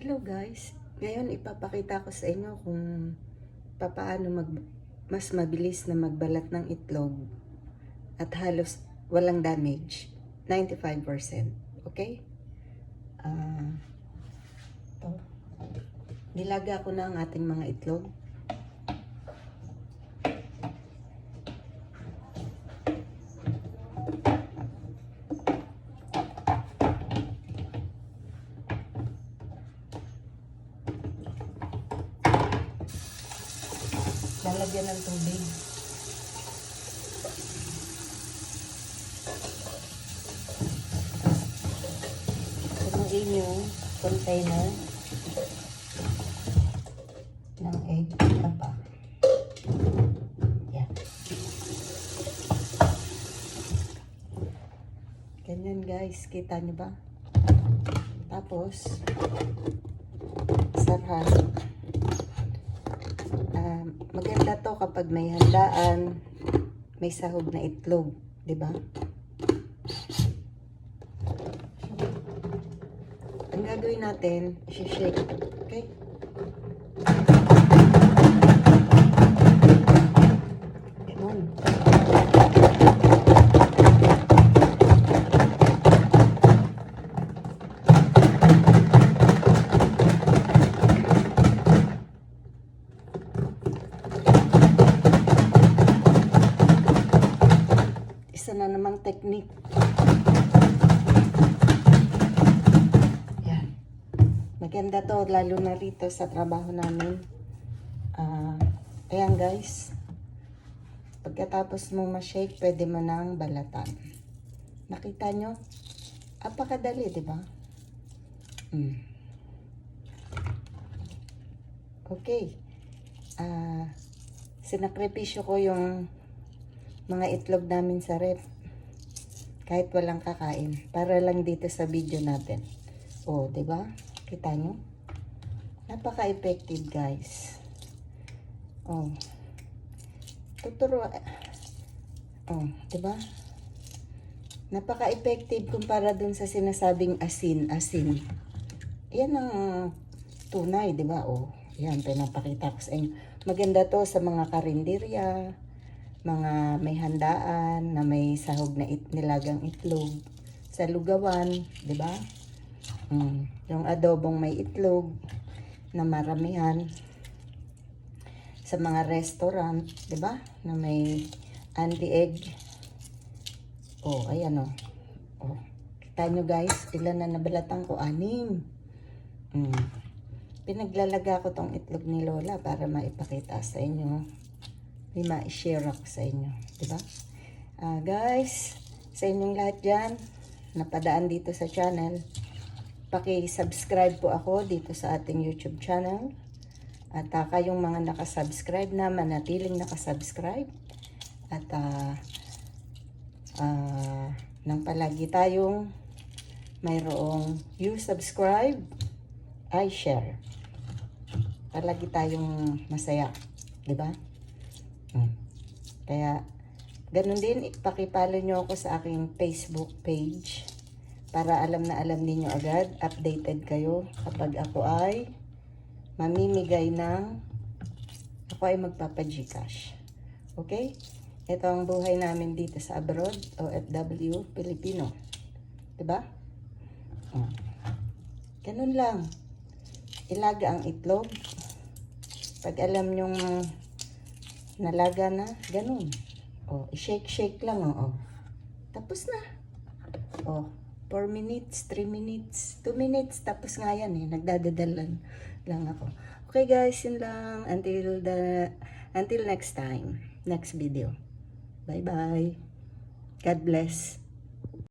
Hello guys, ngayon ipapakita ko sa inyo kung paano mas mabilis na magbalat ng itlog at halos walang damage, 95%. Okay? To. Nilaga ko na ang ating mga itlog. Lalagyan ng tubig. Punuin yung container ng egg. Apa. Yan. Ganyan guys. Kita nyo ba? Tapos, sarhan. Maganda to kapag may handaan, may sahog na itlog, di ba? Ang gagawin natin, i-shake, okay? Ganun. Isa na namang technique. Yan. Maganda to, lalo na rito sa trabaho namin. Ayan guys. Pagkatapos mo ma-shake, pwede mo nang balatan. Nakita nyo? Apakadali, di ba? Okay. Sinakripisyo ko yung mga itlog namin sa ref kahit walang kakain para lang dito sa video natin. Oh, 'di ba? Kita nyo? Napaka-effective, guys. Oh. Tuturo. Oh, 'di ba? Napaka-effective kumpara dun sa sinasabing asin. Yan ang tunay, 'di ba? Oh, yan pinapakita ko sa inyo. Maganda 'to sa mga karinderya, mga may handaan na may sahog na nilagang itlog sa lugawan, di ba? Yung adobong may itlog na maramihan sa mga restaurant, di ba? Na may anti-egg. Oh, ayan oh. Oh. Kita nyo guys, ilan na nabalatan ko? 6. Pinaglalaga ko tong itlog ni Lola para maipakita sa inyo. May ma-share ako sa inyo, diba? Guys, sa inyong lahat dyan, napadaan dito sa channel, paki-subscribe po ako dito sa ating YouTube channel. At kayong mga nakasubscribe na, manatiling nakasubscribe. At nang palagi tayong mayroong you subscribe, I share. Palagi tayong masaya, diba? Kaya, ganun din, pakipalo nyo ako sa aking Facebook page para alam na alam ninyo agad, updated kayo kapag ako ay mamimigay ako ay magpapa-Gcash. Okay? Ito ang buhay namin dito sa abroad, OFW, Pilipino. Diba? Ganun lang. Ilaga ang itlog. Pag alam nyong nalaga na, ganun. Oh, i-shake lang, oh. Tapos na. Oh, 4 minutes, 3 minutes, 2 minutes, tapos nga yan eh. Nagdadadalan lang ako. Okay guys, yun lang. Until next time, next video. Bye-bye. God bless.